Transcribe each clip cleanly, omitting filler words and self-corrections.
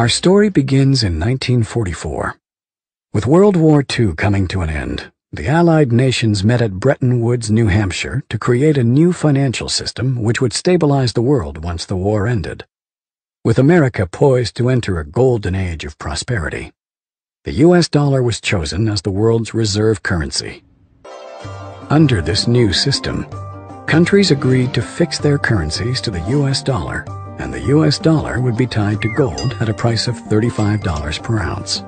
Our story begins in 1944. With World War II coming to an end, the Allied nations met at Bretton Woods, New Hampshire, to create a new financial system which would stabilize the world once the war ended. With America poised to enter a golden age of prosperity, the U.S. dollar was chosen as the world's reserve currency. Under this new system, countries agreed to fix their currencies to the U.S. dollar, and the U.S. dollar would be tied to gold at a price of $35 per ounce.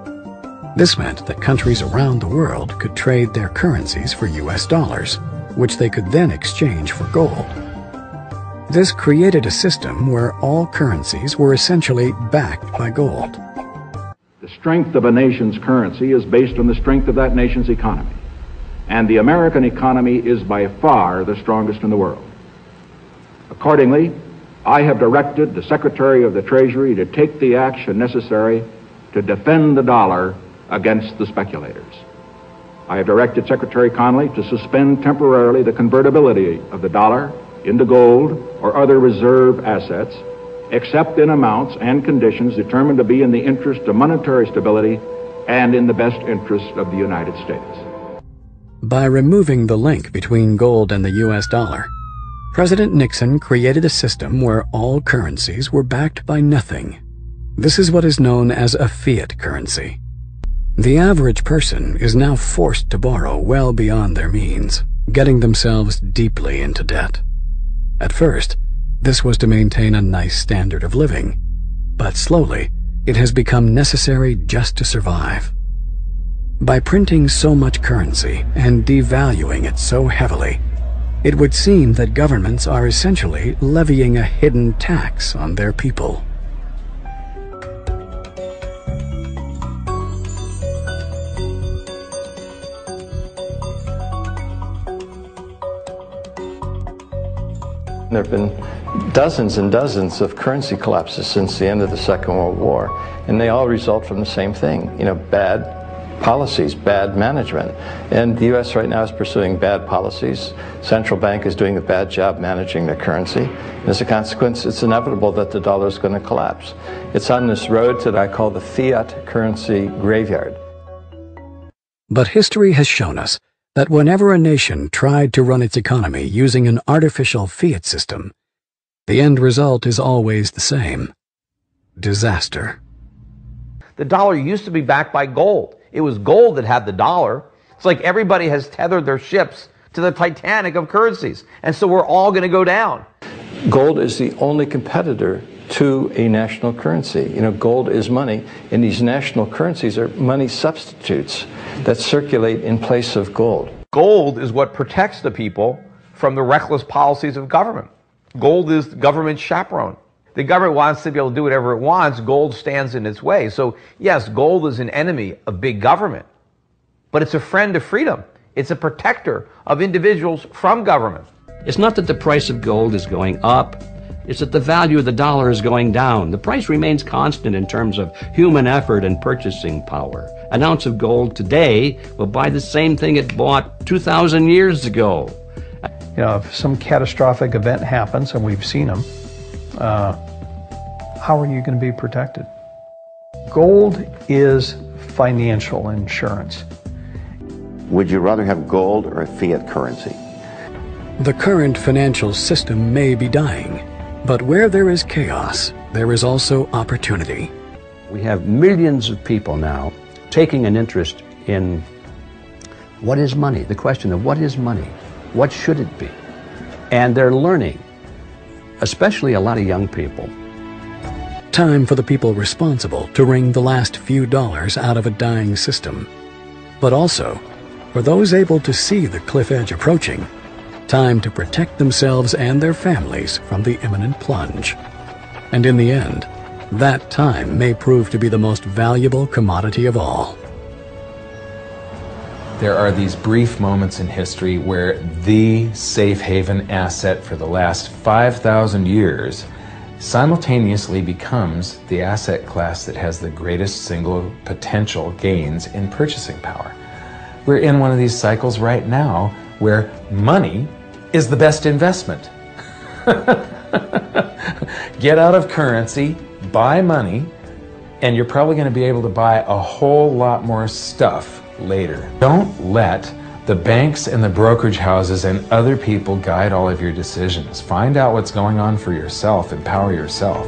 This meant that countries around the world could trade their currencies for U.S. dollars, which they could then exchange for gold. This created a system where all currencies were essentially backed by gold. The strength of a nation's currency is based on the strength of that nation's economy. And the American economy is by far the strongest in the world. Accordingly, I have directed the Secretary of the Treasury to take the action necessary to defend the dollar against the speculators. I have directed Secretary Connally to suspend temporarily the convertibility of the dollar into gold or other reserve assets, except in amounts and conditions determined to be in the interest of monetary stability and in the best interest of the United States. By removing the link between gold and the U.S. dollar, President Nixon created a system where all currencies were backed by nothing. This is what is known as a fiat currency. The average person is now forced to borrow well beyond their means, getting themselves deeply into debt. At first, this was to maintain a nice standard of living, but slowly, it has become necessary just to survive. By printing so much currency and devaluing it so heavily, it would seem that governments are essentially levying a hidden tax on their people. There have been dozens and dozens of currency collapses since the end of the Second World War, and they all result from the same thing, bad policies, bad management. And the U.S. right now is pursuing bad policies. Central bank is doing a bad job managing their currency. And as a consequence, it's inevitable that the dollar is going to collapse. It's on this road that I call the fiat currency graveyard. But history has shown us that whenever a nation tried to run its economy using an artificial fiat system, the end result is always the same: disaster. The dollar used to be backed by gold. It was gold that had the dollar. It's like everybody has tethered their ships to the Titanic of currencies, and so we're all going to go down. Gold is the only competitor to a national currency. Gold is money, and these national currencies are money substitutes that circulate in place of gold. Gold is what protects the people from the reckless policies of government. Gold is the government's chaperone. The government wants to be able to do whatever it wants. Gold stands in its way. So yes, gold is an enemy of big government, but it's a friend of freedom. It's a protector of individuals from government. It's not that the price of gold is going up. It's that the value of the dollar is going down. The price remains constant in terms of human effort and purchasing power. An ounce of gold today will buy the same thing it bought 2,000 years ago. If some catastrophic event happens, and we've seen them, how are you going to be protected? Gold is financial insurance. Would you rather have gold or a fiat currency? The current financial system may be dying, but where there is chaos, there is also opportunity. We have millions of people now taking an interest in what is money, the question of what is money, what should it be? And they're learning, especially a lot of young people. Time for the people responsible to wring the last few dollars out of a dying system. But also, for those able to see the cliff edge approaching, time to protect themselves and their families from the imminent plunge. And in the end, that time may prove to be the most valuable commodity of all. There are these brief moments in history where the safe haven asset for the last 5,000 years simultaneously becomes the asset class that has the greatest single potential gains in purchasing power. We're in one of these cycles right now where money is the best investment. Get out of currency, buy money, and you're probably going to be able to buy a whole lot more stuff later. Don't let the banks and the brokerage houses and other people guide all of your decisions. Find out what's going on for yourself. Empower yourself.